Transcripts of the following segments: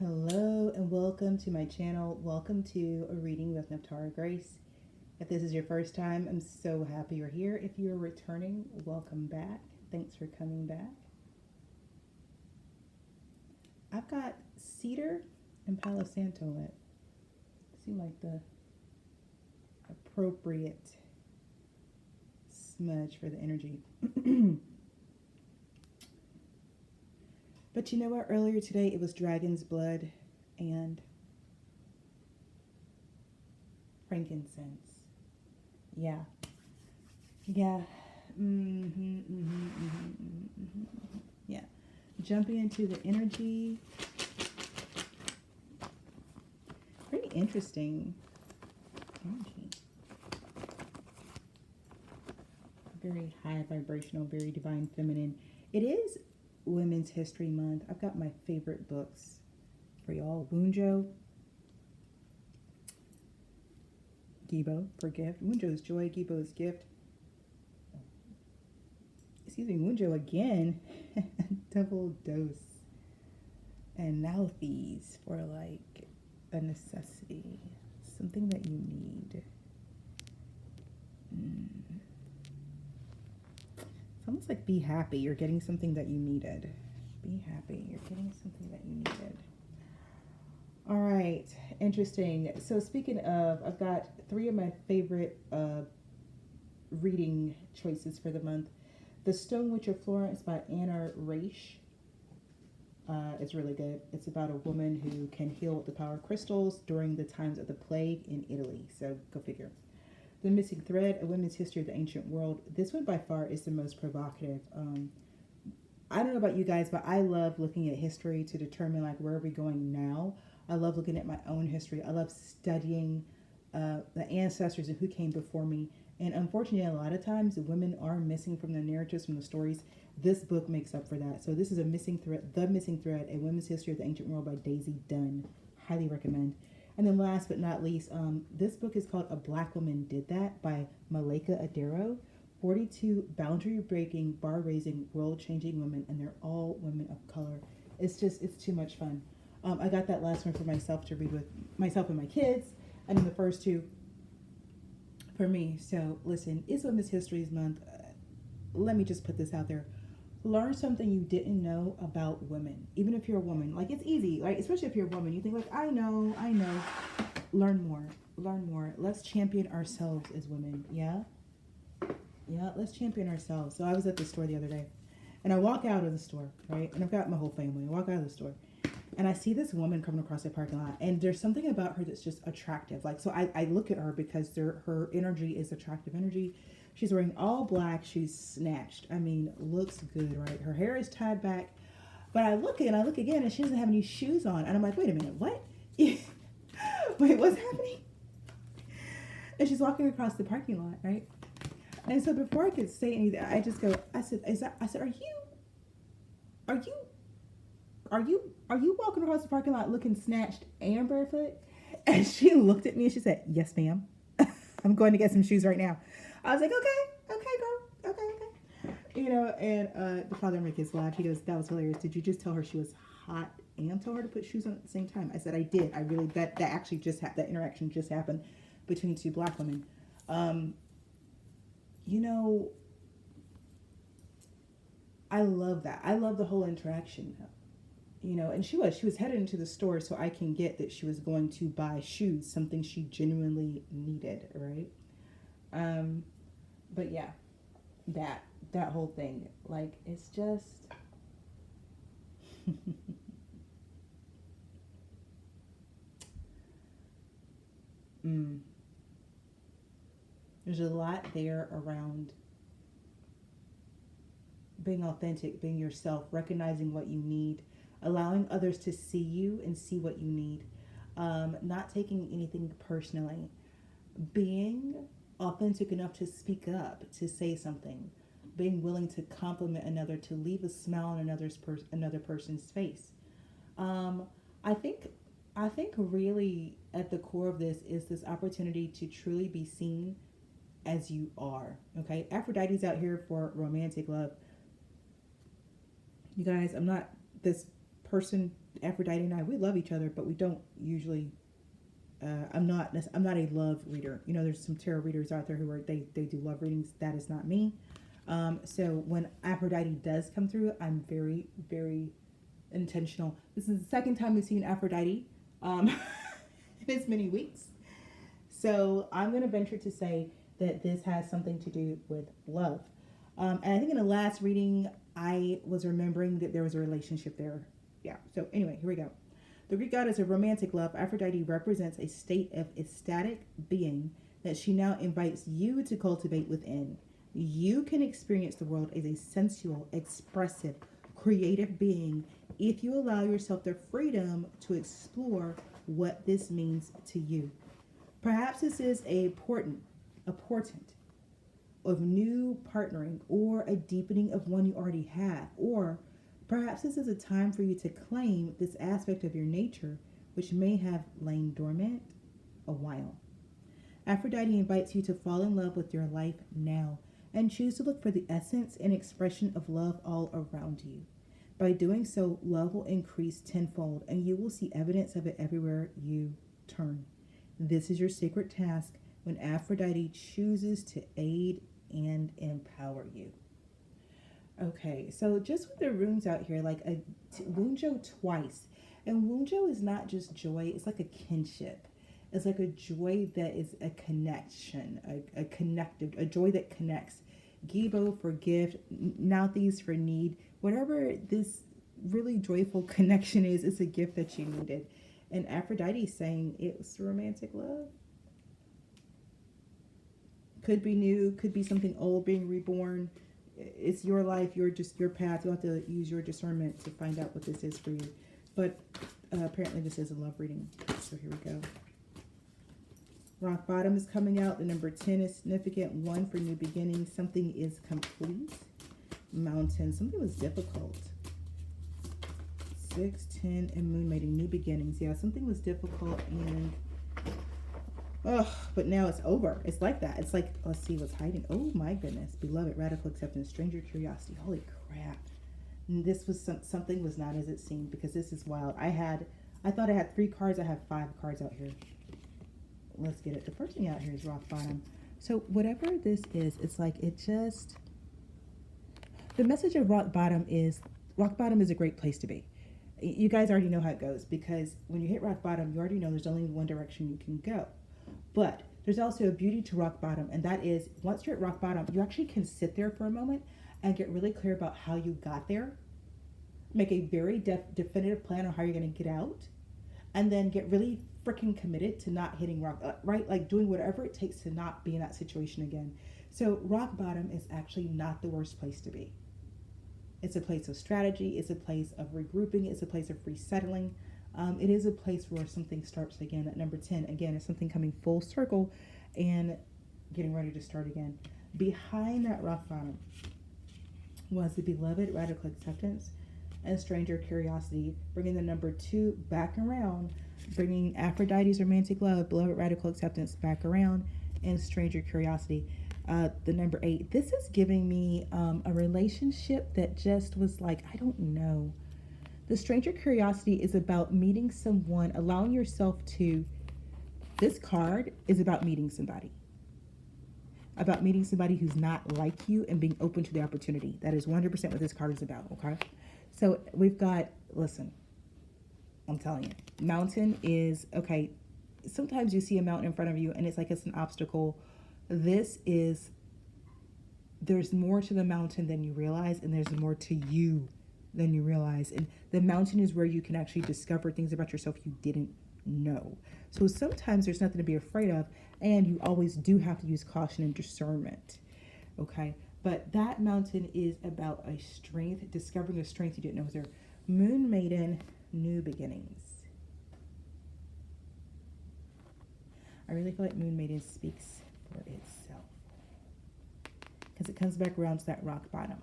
Hello and welcome to my channel. Welcome to a reading with Nephtara Grace. If this is your first time, I'm so happy you're here. If you're returning, welcome back. Thanks for coming back. I've got cedar and Palo Santo in it. Seem like the appropriate smudge for the energy. But you know what? Earlier today it was dragon's blood and frankincense. Yeah. Yeah. Yeah. Jumping into the energy. Pretty interesting energy. Very high vibrational, very divine feminine. It is Women's History Month. I've got my favorite books for y'all. Wunjo, Gibo for gift. Wunjo's joy, Gibo's gift. Excuse me, Wunjo again. Double dose. And now these for like a necessity. Something that you need. It's almost like be happy. You're getting something that you needed. Be happy. You're getting something that you needed. All right. Interesting. So speaking of, I've got three of my favorite reading choices for the month. The Stone Witch of Florence by Anna Reisch. It's really good. It's about a woman who can heal with the power of crystals during the times of the plague in Italy. So go figure. The Missing Thread, A Women's History of the Ancient World. This one by far is the most provocative. I don't know about you guys, but I love looking at history to determine like where are we going now. I love looking at my own history. I love studying the ancestors and who came before me. And unfortunately, a lot of times women are missing from the narratives, from the stories. This book makes up for that. So this is The Missing Thread, A Women's History of the Ancient World by Daisy Dunn. Highly recommend. And then last but not least, this book is called A Black Woman Did That by Malika Adero. 42 boundary-breaking, bar-raising, world-changing women, and they're all women of color. It's too much fun. I got that last one for myself to read with myself and my kids, and then the first two for me. So listen, it's Women's History Month. Let me just put this out there. Learn something you didn't know about women. Even if you're a woman. Like, it's easy, right? Especially if you're a woman. You think like, I know. Learn more. Let's champion ourselves as women. Yeah, let's champion ourselves. So I was at the store the other day, and I walk out of the store, right? And I've got my whole family. I walk out of the store, and I see this woman coming across the parking lot, and there's something about her that's just attractive. Like, so I look at her because her energy is attractive energy. She's wearing all black. She's snatched. I mean, looks good, right? Her hair is tied back. But I look again, and she doesn't have any shoes on. And I'm like, wait a minute, what? Wait, what's happening? And she's walking across the parking lot, right? And so before I could say anything, I just go, I said, are you walking across the parking lot looking snatched and barefoot? And she looked at me and she said, yes, ma'am. I'm going to get some shoes right now. I was like, okay, girl. Okay. You know, and the father of my kids laughed. He goes, that was hilarious. Did you just tell her she was hot and tell her to put shoes on at the same time? I said, I did. I really, that actually just that interaction just happened between two black women. You know, I love that. I love the whole interaction. You know, and she was headed into the store, so I can get that she was going to buy shoes, something she genuinely needed, right? But yeah, that whole thing, like, it's just there's a lot there around being authentic, being yourself, recognizing what you need, allowing others to see you and see what you need, not taking anything personally, being authentic enough to speak up, to say something, being willing to compliment another, to leave a smile on another person's face. I think really at the core of this is this opportunity to truly be seen as you are. Okay, Aphrodite's out here for romantic love. You guys, I'm not this person, Aphrodite and I, we love each other, but we don't usually. I'm not a love reader. You know, there's some tarot readers out there who are they do love readings. That is not me. So when Aphrodite does come through, I'm very, very intentional. This is the second time we've seen Aphrodite in as many weeks. So I'm going to venture to say that this has something to do with love. And I think in the last reading, I was remembering that there was a relationship there. Yeah. So anyway, here we go. The Greek goddess of romantic love, Aphrodite represents a state of ecstatic being that she now invites you to cultivate within. You can experience the world as a sensual, expressive, creative being if you allow yourself the freedom to explore what this means to you. Perhaps this is a portent of new partnering or a deepening of one you already have, or perhaps this is a time for you to claim this aspect of your nature which may have lain dormant a while. Aphrodite invites you to fall in love with your life now and choose to look for the essence and expression of love all around you. By doing so, love will increase tenfold and you will see evidence of it everywhere you turn. This is your sacred task when Aphrodite chooses to aid and empower you. Okay, so just with the runes out here, like a Wunjo twice. And Wunjo is not just joy, it's like a kinship. It's like a joy that is a connection, a joy that connects. Gibo for gift, Nauthies for need. Whatever this really joyful connection is, it's a gift that you needed. And Aphrodite saying it's romantic love. Could be new, could be something old being reborn. It's your life, your path. You'll have to use your discernment to find out what this is for you. But apparently this is a love reading. So here we go. Rock bottom is coming out. The number 10 is significant. 1 for new beginnings. Something is complete. Mountain. Something was difficult. 6, 10, and moon mating. New beginnings. Yeah, something was difficult and but now it's over. It's like that. It's like, let's see what's hiding. Oh my goodness. Beloved, radical acceptance, stranger curiosity. Holy crap. And this was something was not as it seemed, because this is wild. I thought I had 3 cards. I have 5 cards out here. Let's get it. The first thing out here is rock bottom. So whatever this is, it's like the message of rock bottom is a great place to be. You guys already know how it goes, because when you hit rock bottom, you already know there's only one direction you can go. But there's also a beauty to rock bottom, and that is once you're at rock bottom, you actually can sit there for a moment and get really clear about how you got there, make a very definitive plan on how you're going to get out, and then get really freaking committed to not hitting rock, right? Like doing whatever it takes to not be in that situation again. So rock bottom is actually not the worst place to be. It's a place of strategy. It's a place of regrouping. It's a place of resettling. It is a place where something starts again. At number 10, again, is something coming full circle and getting ready to start again. Behind that rock bottom was the beloved, radical acceptance, and stranger curiosity, bringing the number 2 back around, bringing Aphrodite's romantic love, beloved, radical acceptance back around, and stranger curiosity. The number 8. This is giving me a relationship that just was like, I don't know. The stranger curiosity is about meeting someone, allowing yourself to, this card is about meeting somebody. About meeting somebody who's not like you and being open to the opportunity. That is 100% what this card is about, okay? So we've got, listen, I'm telling you, mountain is, okay, sometimes you see a mountain in front of you and it's like it's an obstacle. This is, there's more to the mountain than you realize, and there's more to you than you realize. And the mountain is where you can actually discover things about yourself you didn't know. So sometimes there's nothing to be afraid of, and you always do have to use caution and discernment, okay? But that mountain is about a strength, discovering a strength you didn't know was there. Moon maiden, new beginnings. I really feel like moon maiden speaks for itself, because it comes back around to that rock bottom.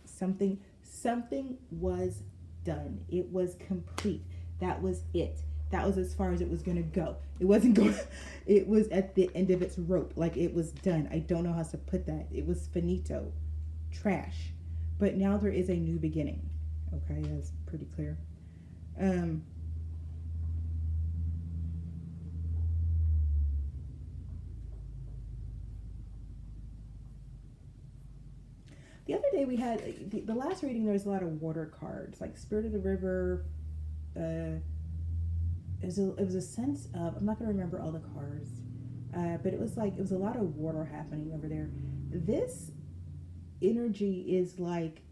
Something was done. It was complete. That was it. That was as far as it was going to go. It wasn't going, it was at the end of its rope. Like, it was done. I don't know how to put that. It was finito. Trash. But now there is a new beginning. Okay, that's pretty clear. The other day we had the last reading. There was a lot of water cards, like Spirit of the River. It was a sense of, I'm not going to remember all the cards, but it was a lot of water happening over there. This energy is like,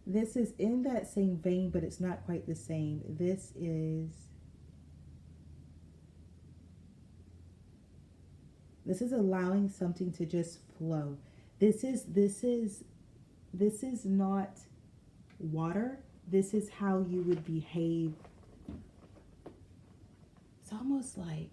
this is in that same vein, but it's not quite the same. This is allowing something to just flow. This is not water. This is how you would behave. It's almost like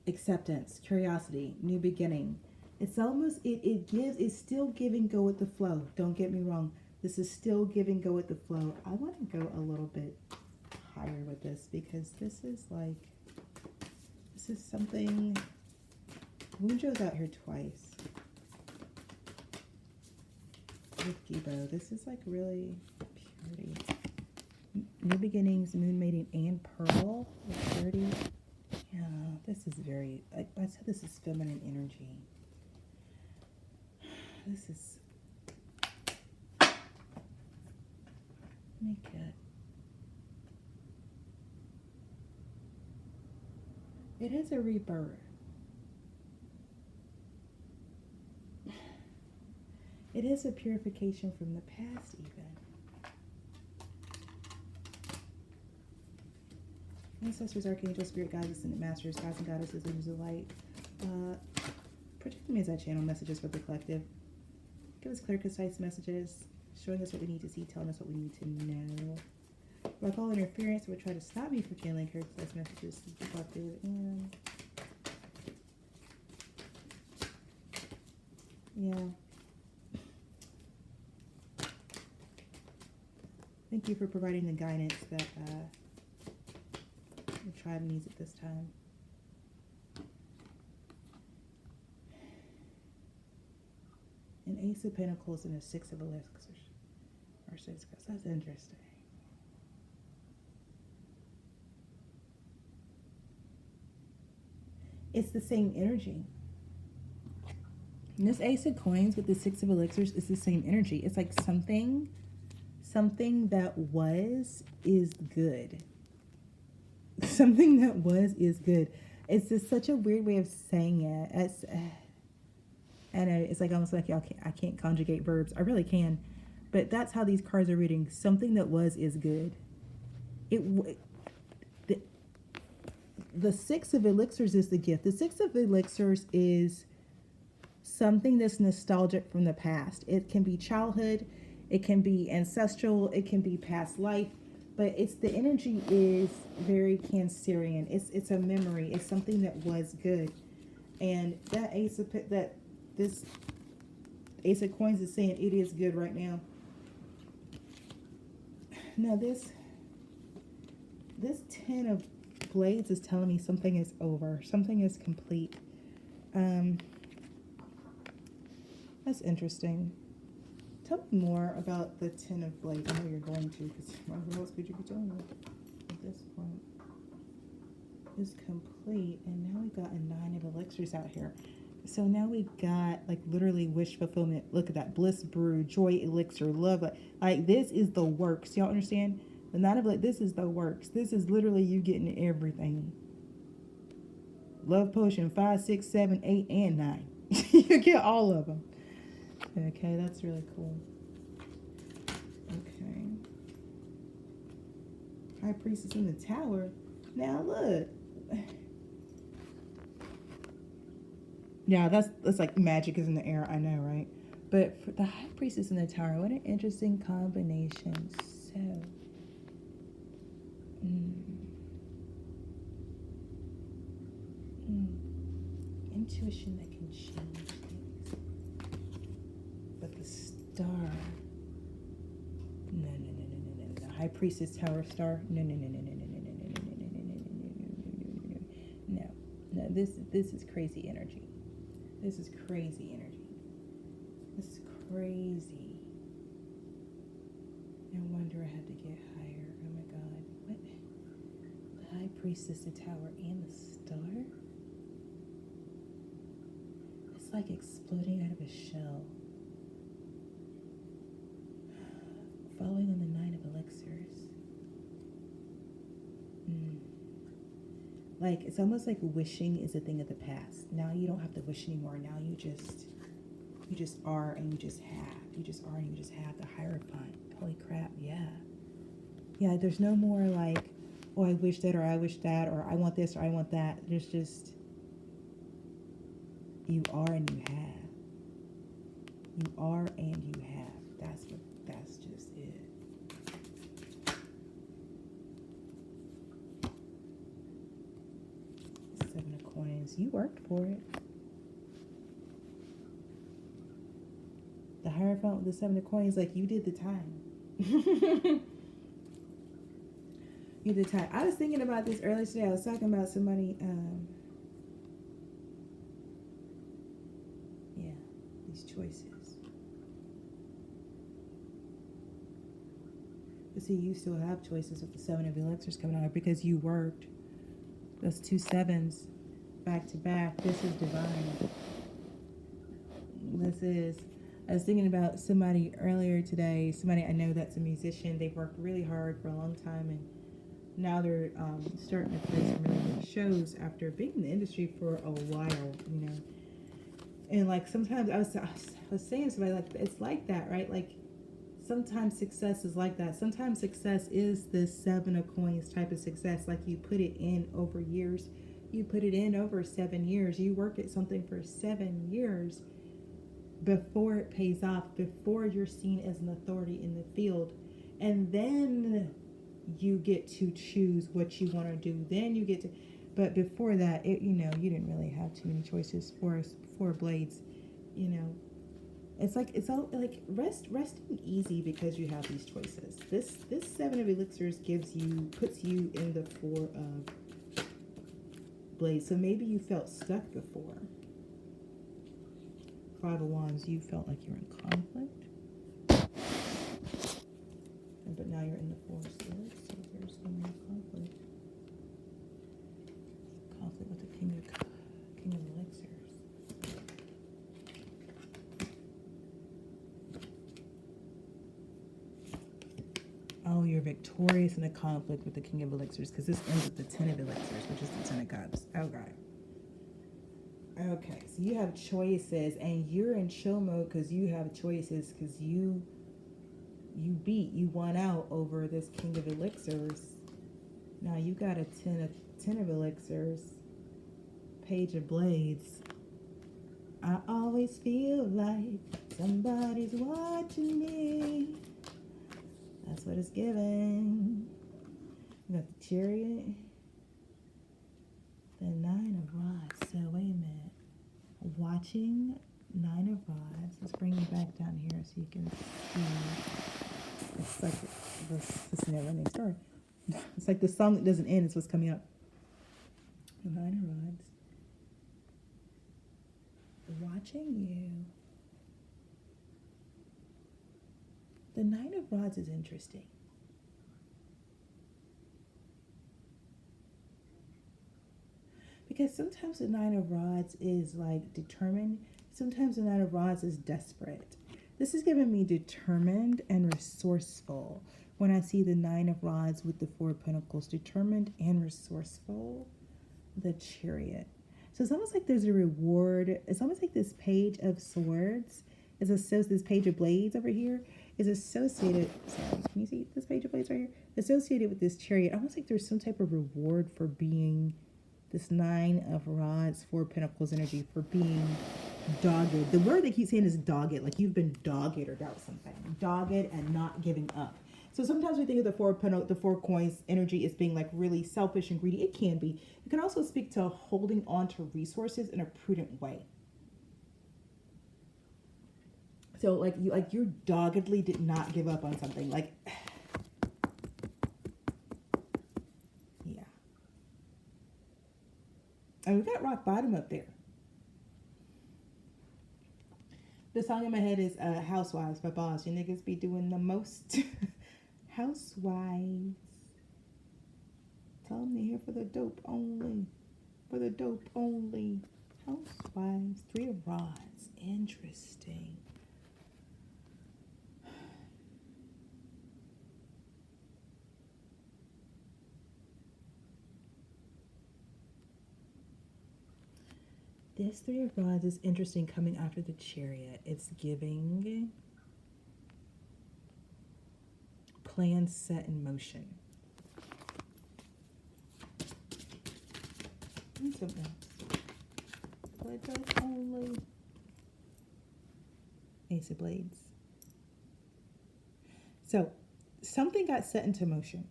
acceptance, curiosity, new beginning. It's almost, it's still giving go with the flow. Don't get me wrong. This is still giving go with the flow. I want to go a little bit higher with this, because this is something. Moonjo's out here twice with Gibo. This is like really purity. New beginnings, moon mating, and pearl with purity. Yeah, this is very, like I said, this is feminine energy. This is, make it. It is a rebirth. It is a purification from the past, even. Ancestors, archangels, spirit guides, ascended masters, gods and goddesses, angels of light. Protect me as I channel messages for the collective. Give us clear, concise messages, showing us what we need to see, telling us what we need to know. Like all interference would try to stop me from channeling clear, concise messages to the collective. And yeah. Thank you for providing the guidance that the tribe needs at this time. An Ace of Pentacles and a Six of Elixirs. Or Six, that's interesting. It's the same energy. And this Ace of Coins with the Six of Elixirs is the same energy. It's like something that was is good. Something that was is good. It's just such a weird way of saying it. It's like almost like I can't conjugate verbs. I really can, but that's how these cards are reading. Something that was is good. The Six of Elixirs is the gift. The Six of Elixirs is something that's nostalgic from the past. It can be childhood, it can be ancestral, it can be past life, but it's the energy is very Cancerian. It's a memory. It's something that was good, and this Ace of Coins is saying it is good right now. Now this Ten of Blades is telling me something is over. Something is complete. That's interesting. Tell me more about the Ten of Blades. I know you're going to, because what else could you be telling me at this point? Is complete, and now we've got a Nine of Elixirs out here. So now we've got like literally wish fulfillment. Look at that. Bliss brew, joy elixir, love. Like this is the works. Y'all understand? The Nine of this is the works. This is literally you getting everything. Love potion 5, 6, 7, 8, and 9. You get all of them. Okay, that's really cool. Okay. High Priestess in the Tower. Now look. Yeah, that's like magic is in the air. I know, right? But for the High Priestess in the Tower, what an interesting combination. So, intuition that can change things. But the star, no. High Priestess Tower star, no. This is crazy energy. This is crazy energy. This is crazy. No wonder I had to get higher. Oh my God. What? The High Priestess, the Tower, and the Star? It's like exploding out of a shell. Following on the 9 of Elixirs. Like, it's almost like wishing is a thing of the past. Now you don't have to wish anymore. Now you just are and you just have. You just are and you just have the Hierophant. Holy crap, yeah. Yeah, there's no more like, oh, I wish that, or I wish that, or I want this, or I want that. There's just, you are and you have. You are and you have. That's just it. Seven of Coins. You worked for it. The Hierophant with the 7 of Coins, like, you did the time. You did the time. I was thinking about this earlier today. I was talking about somebody, these choices. But see, you still have choices with the 7 of Elixirs coming out because you worked. Those 2 sevens back to back. This is divine. This is, I was thinking about somebody earlier today, somebody I know that's a musician. They've worked really hard for a long time, and now they're starting to play some really good shows after being in the industry for a while, you know. And like sometimes I was saying to somebody, like, it's like that, right? Like sometimes success is like that. Sometimes success is this 7 of Coins type of success. Like you put it in over years. You put it in over 7 years. You work at something for 7 years before it pays off, before you're seen as an authority in the field. And then you get to choose what you want to do. Then you get to, but before that, you didn't really have too many choices for blades, you know. It's like, it's all like resting easy because you have these choices. This 7 of Elixirs puts you in the 4 of blades. So maybe you felt stuck before. 5 of Wands, you felt like you were in conflict. But now you're in the 4 of Swords, so there's no more conflict. Conflict with the King of Elixirs. Oh, you're victorious in a conflict with the King of Elixirs, because this ends with the 10 of Elixirs, which is the 10 of Cups. Oh, God. Okay, so you have choices, and you're in chill mode because you have choices, because you won out over this King of Elixirs. Now you got a 10 of Elixirs, Page of Blades. I always feel like somebody's watching me. That's what it's giving. You got the Chariot, the 9 of Rods. So wait a minute. Watching 9 of Rods. Let's bring you back down here so you can see. It's like this is a never-ending story. It's like the song that doesn't end is what's coming up. The 9 of Rods. Watching you. The 9 of Rods is interesting. Because sometimes the 9 of Rods is like determined. Sometimes the 9 of Rods is desperate. This is giving me determined and resourceful. When I see the 9 of Rods with the 4 of Pentacles, determined and resourceful, the Chariot. So it's almost like there's a reward. It's almost like this Page of Swords is associated, this Page of Blades over here is associated, sorry, can you see this Page of Blades right here? Associated with this Chariot. Almost like there's some type of reward for being this 9 of Rods, 4 of Pentacles energy, for being dogged. The word they keep saying is dogged, like you've been dogged about something. Dogged and not giving up. So sometimes we think of the 4 of the 4 coins energy as being like really selfish and greedy. It can be. It can also speak to holding on to resources in a prudent way. So like you doggedly did not give up on something. Like, yeah. And we've got rock bottom up there. The song in my head is Housewives by Boss. You niggas be doing the most. Housewives. Tell them they're here for the dope only. For the dope only. Housewives. 3 of Rods. Interesting. This 3 of Rods is interesting coming after the Chariot. It's giving plans set in motion. And something else. Blood does only. Ace of Blades. So, something got set into motion.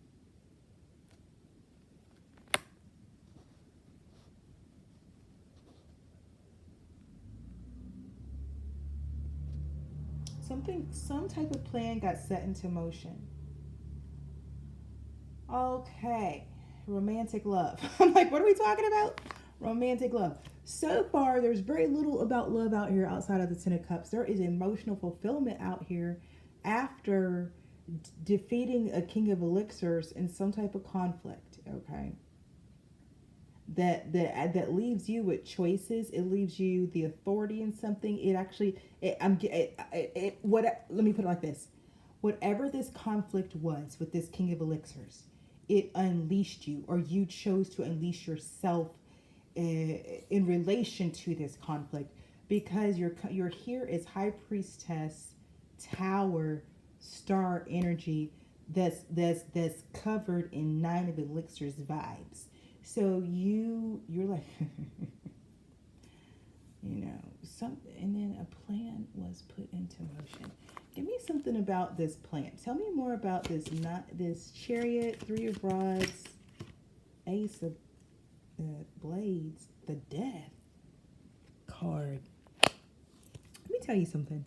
Some type of plan got set into motion. Okay, romantic love. I'm like, what are we talking about? Romantic love. So far, there's very little about love out here outside of the 10 of Cups. There is emotional fulfillment out here after defeating a King of Elixirs in some type of conflict, okay? That leaves you with choices. It leaves you the authority in something. Let me put it like this. Whatever this conflict was with this King of Elixirs, it unleashed you, or you chose to unleash yourself in relation to this conflict, because you're here as High Priestess, Tower, Star energy that's covered in 9 of Elixirs vibes. So you're like, something, and then a plan was put into motion. Give me something about this plan. Tell me more about this Chariot, 3 of Rods, Ace of Blades, the Death card. Let me tell you something.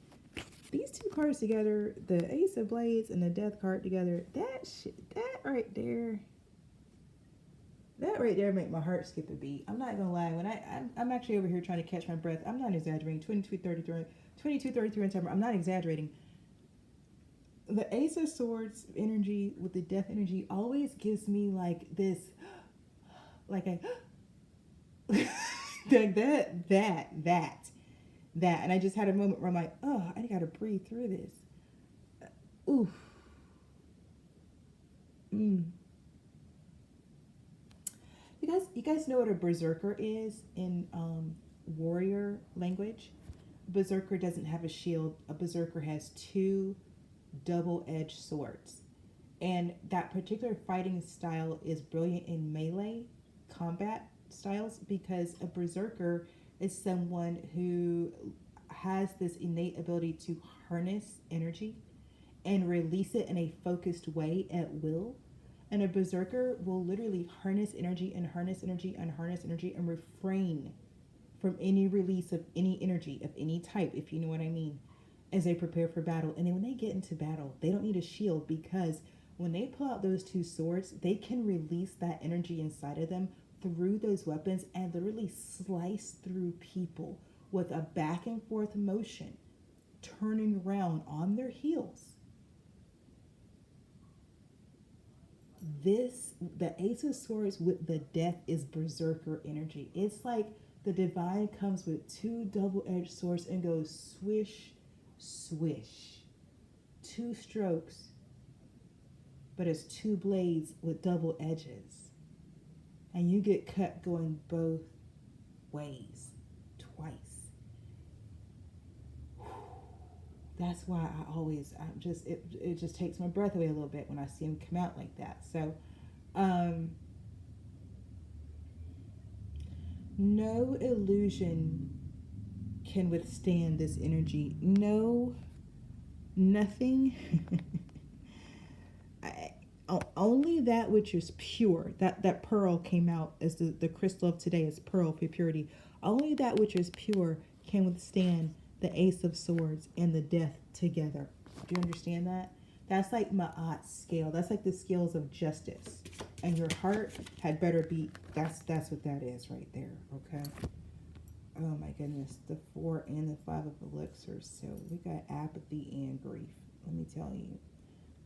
These 2 cards together, the Ace of Blades and the Death card together, that right there make my heart skip a beat. I'm not gonna lie. When I'm actually over here trying to catch my breath. I'm not exaggerating. 2233 in temper. I'm not exaggerating. The Ace of Swords energy with the Death energy always gives me like this, like a like that. And I just had a moment where I'm like, oh, I gotta breathe through this. Oof. You guys know what a berserker is in warrior language? Berserker doesn't have a shield. A berserker has 2 double-edged swords. And that particular fighting style is brilliant in melee combat styles, because a berserker is someone who has this innate ability to harness energy and release it in a focused way at will. And a berserker will literally harness energy and harness energy and harness energy and refrain from any release of any energy of any type, if you know what I mean, as they prepare for battle. And then when they get into battle, they don't need a shield, because when they pull out those 2 swords, they can release that energy inside of them through those weapons and literally slice through people with a back and forth motion, turning around on their heels. The Ace of Swords with the Death is berserker energy. It's like the divine comes with 2 double-edged swords and goes swish, swish. 2 strokes, but it's 2 blades with double edges. And you get cut going both ways, twice. That's why it just takes my breath away a little bit when I see him come out like that. So, no illusion can withstand this energy. Nothing. Only that which is pure. That pearl came out as the crystal of today is pearl for purity. Only that which is pure can withstand the Ace of Swords and the Death together. Do you understand that? That's like Ma'at's scale. That's like the scales of justice. And your heart had better be, that's what that is right there, okay? Oh my goodness, the 4 and the 5 of elixirs. So we got apathy and grief. Let me tell you.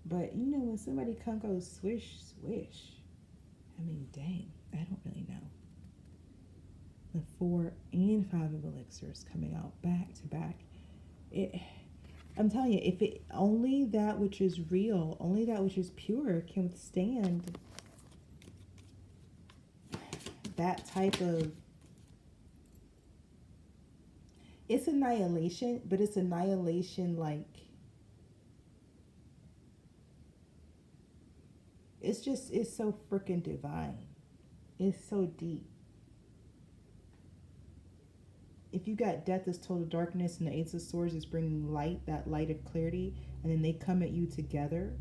But you know, when somebody goes swish, swish. I mean, dang, I don't really know. The 4 and 5 of elixirs coming out back to back. I'm telling you, if it only that which is real, only that which is pure can withstand that type of, it's annihilation, but it's annihilation like, it's so freaking divine. It's so deep. If you got death as total darkness and the Ace of Swords is bringing light, that light of clarity, and then they come at you together,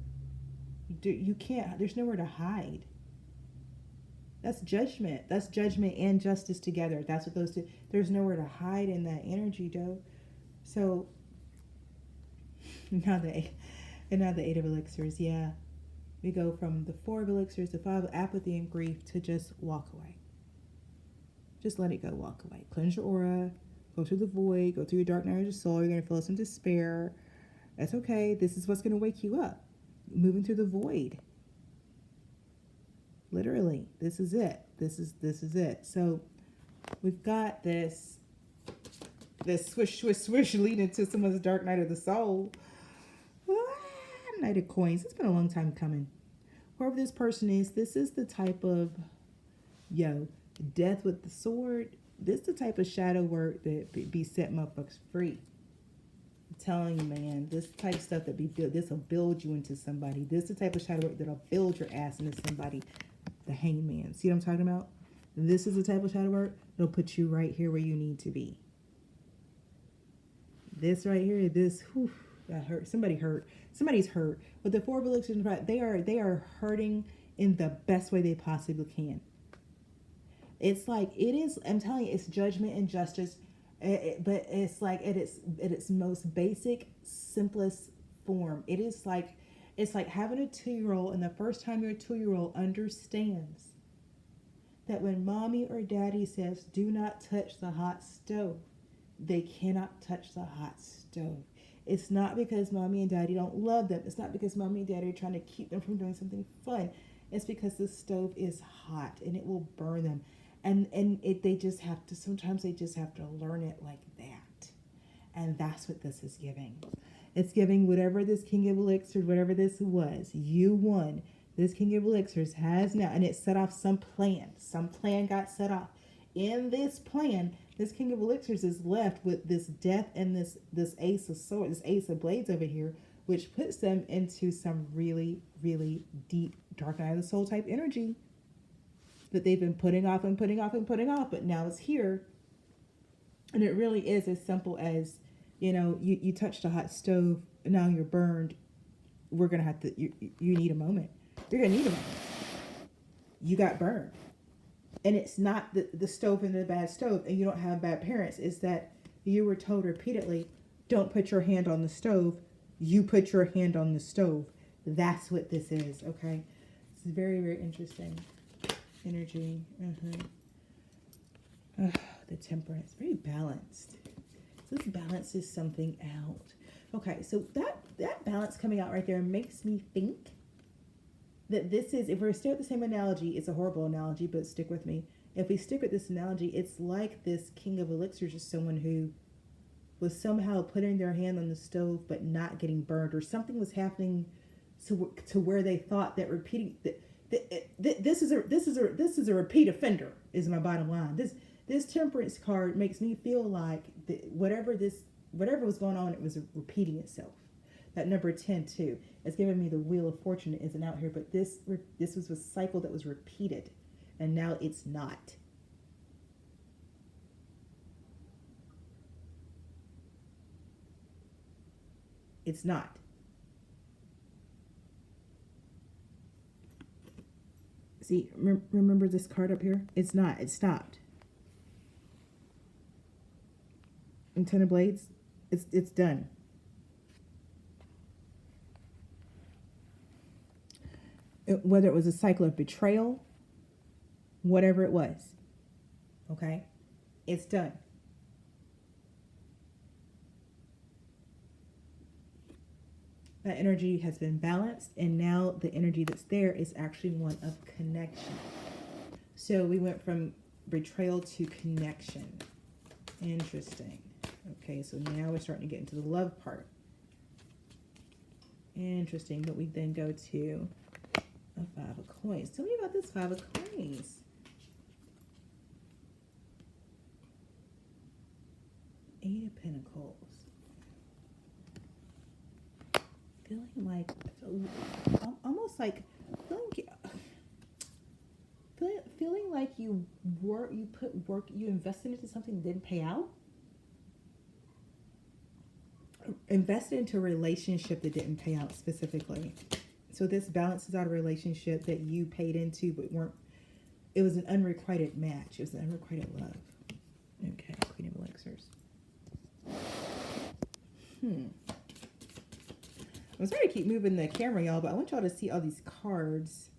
you can't, there's nowhere to hide. That's judgment. That's judgment and justice together. That's what those two, there's nowhere to hide in that energy, Joe. So, now the 8 of elixirs, yeah. We go from the 4 of elixirs, the 5 of apathy and grief, to just walk away. Just let it go, walk away. Cleanse your aura, go through the void, go through your dark night of your soul. You're going to feel some despair. That's okay. This is what's going to wake you up. Moving through the void. Literally, this is it. This is it. So we've got this swish, swish, swish leading to someone's dark night of the soul. Knight of coins. It's been a long time coming. Whoever this person is, this is the type of, death with the sword. This is the type of shadow work that be set motherfuckers free. I'm telling you, man, this type of stuff that be built, this will build you into somebody. This is the type of shadow work that'll build your ass into somebody. The hangman. See what I'm talking about? This is the type of shadow work that'll put you right here where you need to be. This right here, that hurt. Somebody's hurt. But the 4 of elixirs, they are hurting in the best way they possibly can. It's like, it is, I'm telling you, it's judgment and justice, but it's like at its most basic, simplest form. It's like having a 2-year-old, and the first time your 2-year-old understands that when mommy or daddy says, do not touch the hot stove, they cannot touch the hot stove. It's not because mommy and daddy don't love them. It's not because mommy and daddy are trying to keep them from doing something fun. It's because the stove is hot and it will burn them. Sometimes they just have to learn it like that. And that's what this is giving. It's giving whatever this King of Elixirs, whatever this was, you won. This King of Elixirs has now, and it set off some plan. Some plan got set off. In this plan, this King of Elixirs is left with this death and this Ace of Swords, this Ace of Blades over here, which puts them into some really, really deep Dark Night of the Soul type energy that they've been putting off, but now it's here. And it really is as simple as, you touched a hot stove, now you're burned. We're going to have to, you need a moment. You're going to need a moment. You got burned. And it's not the stove and the bad stove, and you don't have bad parents. It's that you were told repeatedly, don't put your hand on the stove. You put your hand on the stove. That's what this is, okay? It's very, very interesting energy. The Temperance, very balanced. So this balances something out. Okay, so that balance coming out right there makes me think that this is, if we're still at the same analogy, it's a horrible analogy, but stick with me. If we stick with this analogy, it's like this King of Elixirs is someone who was somehow putting their hand on the stove but not getting burned, or something was happening to where they thought that repeating this is a repeat offender is my bottom line. This Temperance card makes me feel like whatever was going on, it was repeating itself. That number 10 too. It's giving me the Wheel of Fortune. It isn't out here, but this was a cycle that was repeated, and now it's not. It's not. See, remember this card up here? It's not. It stopped. And 10 of Blades, it's done. Whether it was a cycle of betrayal, whatever it was, okay, it's done. That energy has been balanced, and now the energy that's there is actually one of connection. So we went from betrayal to connection. Interesting. Okay, so now we're starting to get into the love part. Interesting, but we then go to a 5 of coins. Tell me about this 5 of coins. 8 of pentacles. Feeling like, almost like, feeling like you invested into something that didn't pay out. Invested into a relationship that didn't pay out specifically. So this balances out a relationship that you paid into but it was an unrequited match. It was an unrequited love. Okay, Queen of Elixirs. I'm sorry to keep moving the camera, y'all, but I want y'all to see all these cards.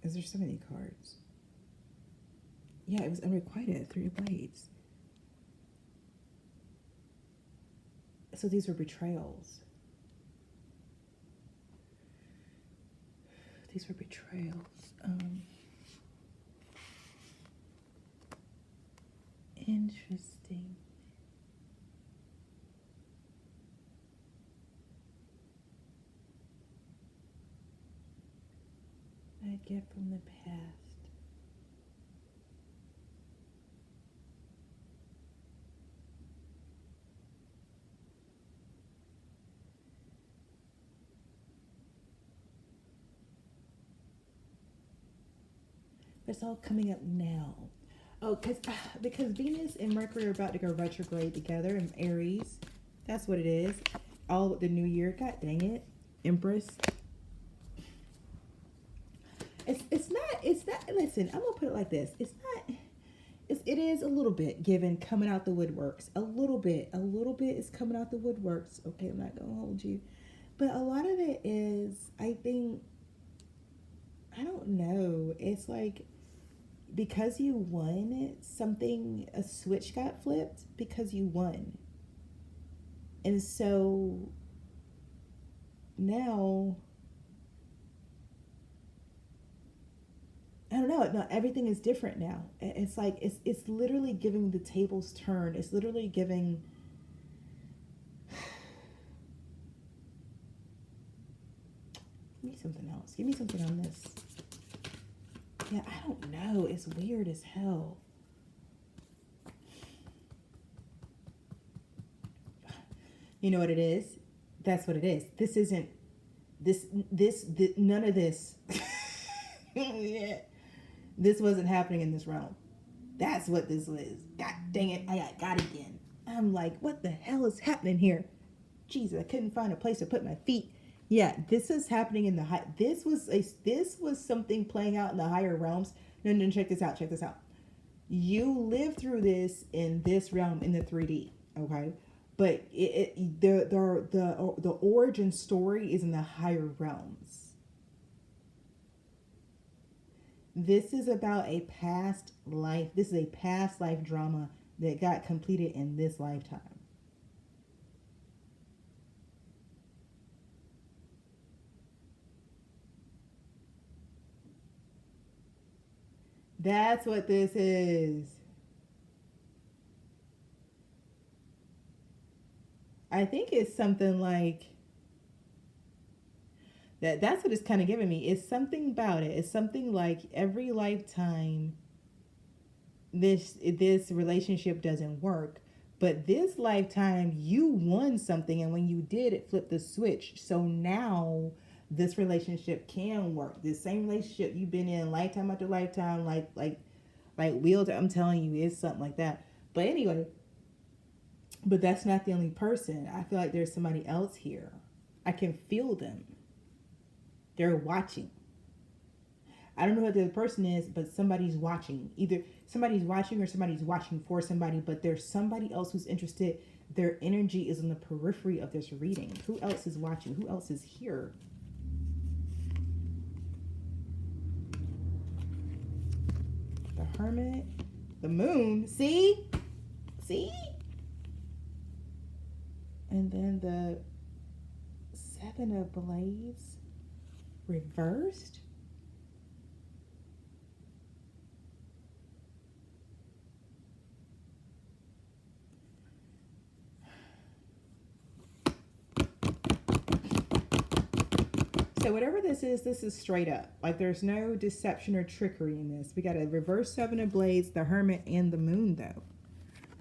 Is there so many cards? Yeah, it was unrequited. 3 of Blades. So these were betrayals. These were betrayals. Interesting. I get from the past. It's all coming up now. Oh, because Venus and Mercury are about to go retrograde together in Aries. That's what it is. All with the new year. God dang it. Empress. It's not, listen, I'm going to put it like this. It is a little bit given coming out the woodworks. A little bit is coming out the woodworks. Okay, I'm not going to hold you. But a lot of it is, I think, I don't know. It's like, because you won something, a switch got flipped because you won. And so now, I don't know. No, everything is different now. It's like, it's literally giving the tables turn. It's literally giving, give me something else. Give me something on this. Yeah, I don't know. It's weird as hell. You know what it is? That's what it is. This isn't, none of this. Yeah. This wasn't happening in this realm. That's what this was. God dang it. I got again. I'm like, what the hell is happening here? Jesus, I couldn't find a place to put my feet. Yeah, this is happening in the high. This was something playing out in the higher realms. No, check this out. Check this out. You live through this in this realm in the 3D, okay? But the origin story is in the higher realms. This is about a past life. This is a past life drama that got completed in this lifetime. That's what this is. I think it's something like that. That's what it's kind of giving me. It's something about it. It's something like every lifetime this relationship doesn't work, but this lifetime you won something, and when you did, it flipped the switch. So now this relationship can work. This same relationship you've been in lifetime after lifetime, like wheels. I'm telling you, it's something like that. But anyway, but that's not the only person. I feel like there's somebody else here. I can feel them. They're watching. I don't know who the other person is, but somebody's watching. Either somebody's watching or somebody's watching for somebody, but there's somebody else who's interested. Their energy is in the periphery of this reading. Who else is watching? Who else is here? The Hermit, the Moon. See? And then the Seven of Blades reversed. So whatever this is straight up. Like there's no deception or trickery in this. We got a reverse Seven of Blades, the Hermit, and the Moon though.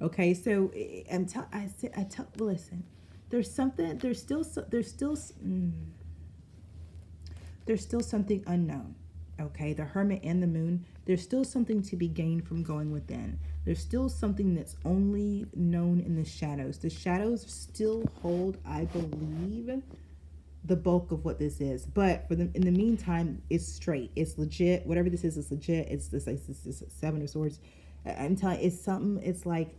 Okay, so listen. There's something. There's still something unknown. Okay, the Hermit and the Moon. There's still something to be gained from going within. There's still something that's only known in the shadows. The shadows still hold, I believe, the bulk of what this is. But for them, in the meantime, it's straight. It's legit. Whatever this is legit. It's this Seven of Swords. I'm telling you, it's something. It's like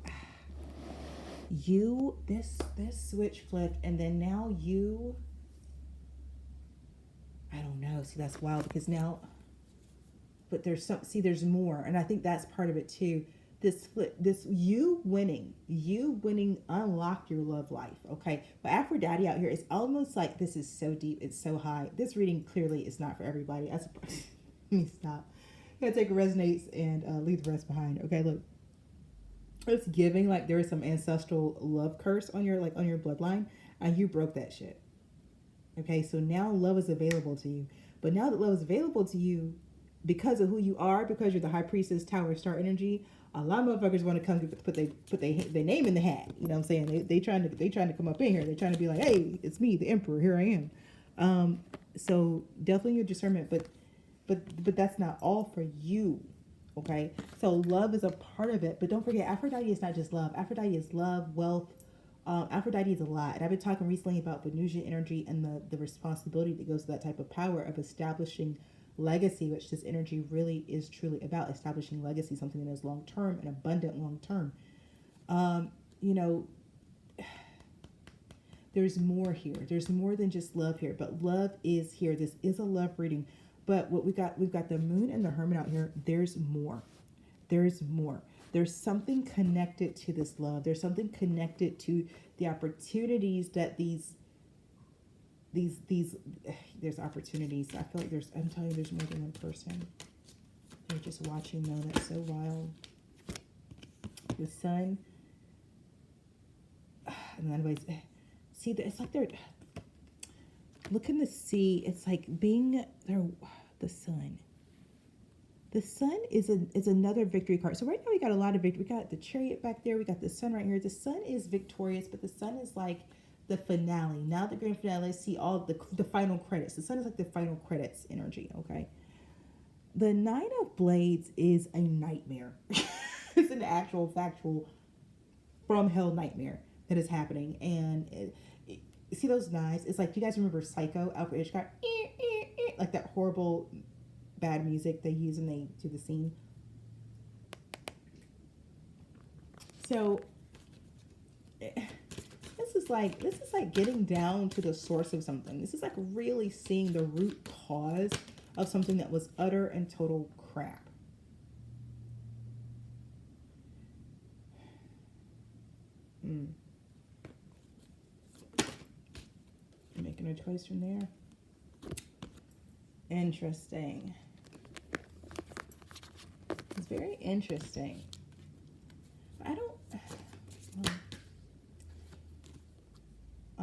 this switch flipped, and then now you. I don't know. See, that's wild because now. But there's there's more, and I think that's part of it too. You winning unlocked your love life. Okay, but Aphrodite out here is almost like this is so deep, it's so high. This reading clearly is not for everybody. Let me stop. I'm gonna take resonates and leave the rest behind. Okay, look, it's giving like there is some ancestral love curse on your bloodline, and you broke that shit. Okay, so now love is available to you, but now that love is available to you, because of who you are, because you're the High Priestess, Tower, Star energy, a lot of motherfuckers want to come put their name in the hat. You know what I'm saying? They trying to come up in here. They're trying to be like, hey, it's me, the Emperor. Here I am. So definitely your discernment, but that's not all for you. Okay. So love is a part of it, but don't forget, Aphrodite is not just love. Aphrodite is love, wealth. Aphrodite is a lot. And I've been talking recently about Venusian energy and the responsibility that goes to that type of power of establishing legacy, which this energy really is truly about, establishing legacy, something that is long term and abundant long term. There's more here. There's more than just love here, but love is here. This is a love reading, but what we've got the Moon and the Hermit out here. There's more. There's more. There's something connected to this love. There's something connected to the opportunities that these there's opportunities. I feel like I'm telling you, there's more than one person. They're just watching though. That's so wild. The Sun. And then anyways, see, it's like they're looking to see. It's like being there. The Sun. The Sun is another victory card. So right now we got a lot of victory. We got the Chariot back there. We got the Sun right here. The Sun is victorious, but the Sun is like the finale. Now the grand finale, see all the final credits. The Sun is like the final credits energy, okay? The Nine of Blades is a nightmare. It's an actual factual from hell nightmare that is happening. And see those knives? It's like, do you guys remember Psycho, Alfred Hitchcock? Like that horrible bad music they use when they do the scene. So this is like getting down to the source of something. This is like really seeing the root cause of something that was utter and total crap. Making a choice from there. Interesting. It's very interesting. I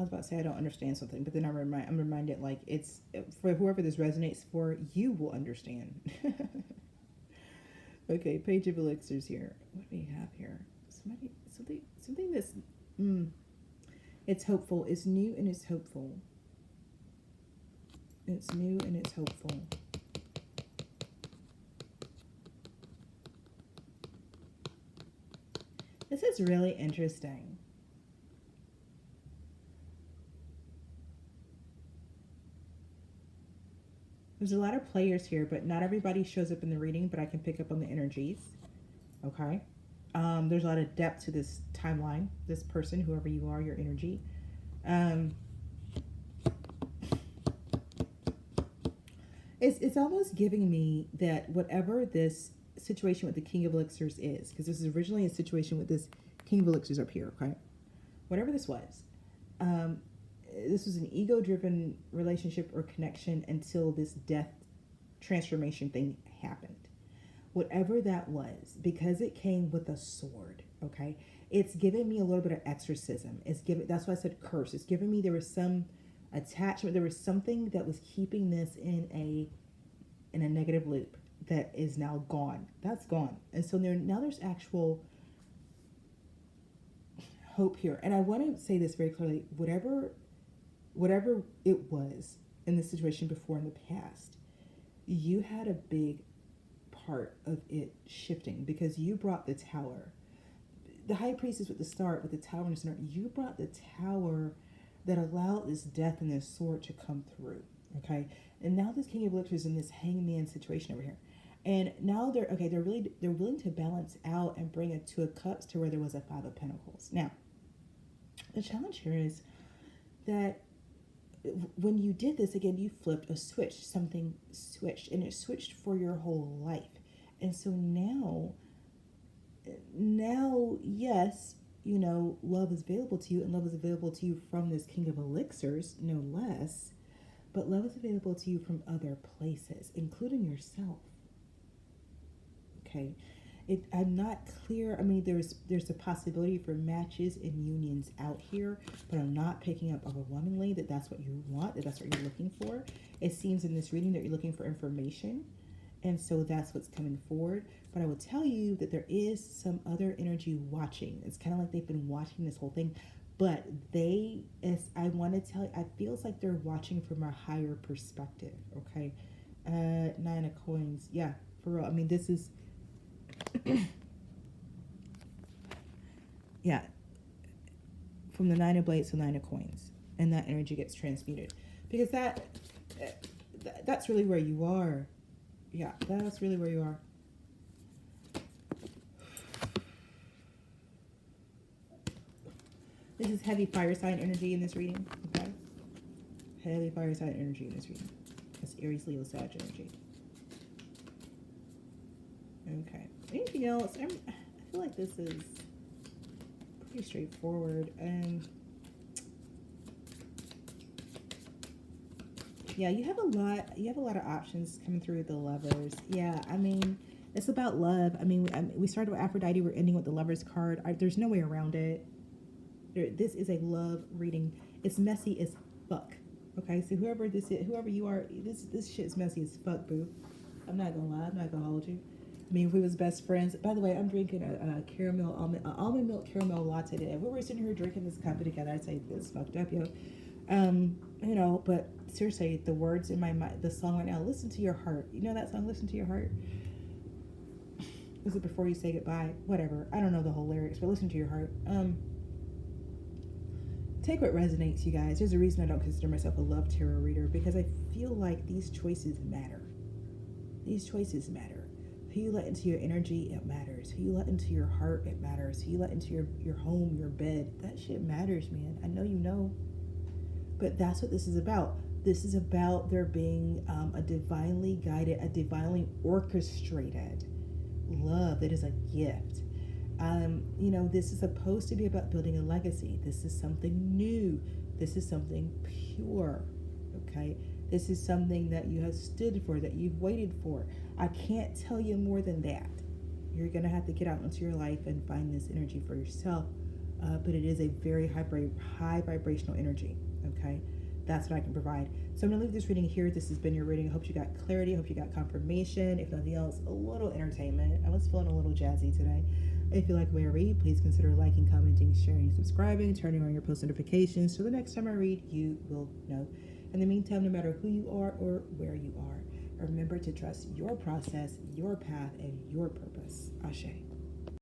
was about to say I don't understand something, but then I'm reminded like it's for whoever this resonates for, you will understand. Okay, Page of Elixirs here. What do we have here? Something that's it's hopeful. It's new and it's hopeful. It's new and it's hopeful. This is really interesting. There's a lot of players here, but not everybody shows up in the reading, but I can pick up on the energies. Okay. There's a lot of depth to this timeline, this person, whoever you are, your energy. It's almost giving me that whatever this situation with the King of Elixirs is, because this is originally a situation with this King of Elixirs up here, okay? Whatever this was, Um, this was an ego-driven relationship or connection until this death transformation thing happened. Whatever that was, because it came with a sword, okay? It's given me a little bit of exorcism. It's given, that's why I said curse. It's given me, there was some attachment, there was something that was keeping this in a negative loop that is now gone. That's gone. And so now there's actual hope here. And I want to say this very clearly, whatever it was in the situation before in the past, you had a big part of it shifting because you brought the tower. The high priestess with the start, with the tower and the center, you brought the tower that allowed this death and this sword to come through. Okay. And now this King of Elixirs in this hangman situation over here. And now they're willing to balance out and bring a Two of Cups to where there was a Five of Pentacles. Now, the challenge here is that when you did this, again, you flipped a switch. Something switched, and it switched for your whole life. And so now, yes, you know, love is available to you, and love is available to you from this King of Elixirs, no less. But love is available to you from other places, including yourself. Okay. I'm not clear. I mean, there's a possibility for matches and unions out here, but I'm not picking up overwhelmingly that that's what you want, that that's what you're looking for. It seems in this reading that you're looking for information, and so that's what's coming forward. But I will tell you that there is some other energy watching. It's kind of like they've been watching this whole thing, but as I want to tell you, it feels like they're watching from a higher perspective. Okay, 9 of Coins. Yeah, for real. I mean, this is. Yeah, from the 9 of Blades to 9 of Coins, and that energy gets transmuted because that's really where you are. Yeah, that's really where you are. This is heavy fire sign energy in this reading. Okay, heavy fire sign energy in this reading. That's Aries, Leo, Sag energy. Okay. Anything else? I feel like this is pretty straightforward. Yeah, you have a lot of options coming through with the Lovers. Yeah, I mean, it's about love. I mean, we started with Aphrodite. We're ending with the Lovers card. There's no way around it. This is a love reading. It's messy as fuck. Okay, so whoever this is, whoever you are, this shit's messy as fuck, boo. I'm not gonna lie. I'm not gonna hold you. I mean, we was best friends. By the way, I'm drinking a almond milk caramel latte today. If we were sitting here drinking this cup together, I'd say this fucked up, yo. You know, but seriously, the words in my mind, the song right now, Listen to Your Heart. You know that song, Listen to Your Heart? Is it Before You Say Goodbye? Whatever. I don't know the whole lyrics, but listen to your heart. Take what resonates, you guys. There's a reason I don't consider myself a love tarot reader, because I feel like these choices matter. These choices matter. Who you let into your energy, it matters. Who you let into your heart, it matters. Who you let into your home, your bed, that shit matters, man. I know you know. But that's what this is about. This is about there being a divinely guided, a divinely orchestrated love that is a gift. You know, this is supposed to be about building a legacy. This is something new. This is something pure. Okay? This is something that you have stood for, that you've waited for. I can't tell you more than that. You're going to have to get out into your life and find this energy for yourself. But it is a very high vibrational energy. Okay? That's what I can provide. So I'm going to leave this reading here. This has been your reading. I hope you got clarity. I hope you got confirmation. If nothing else, a little entertainment. I was feeling a little jazzy today. If you like the way I read, please consider liking, commenting, sharing, subscribing, turning on your post notifications so the next time I read, you will know. In the meantime, no matter who you are or where you are, remember to trust your process, your path, and your purpose. Ashe.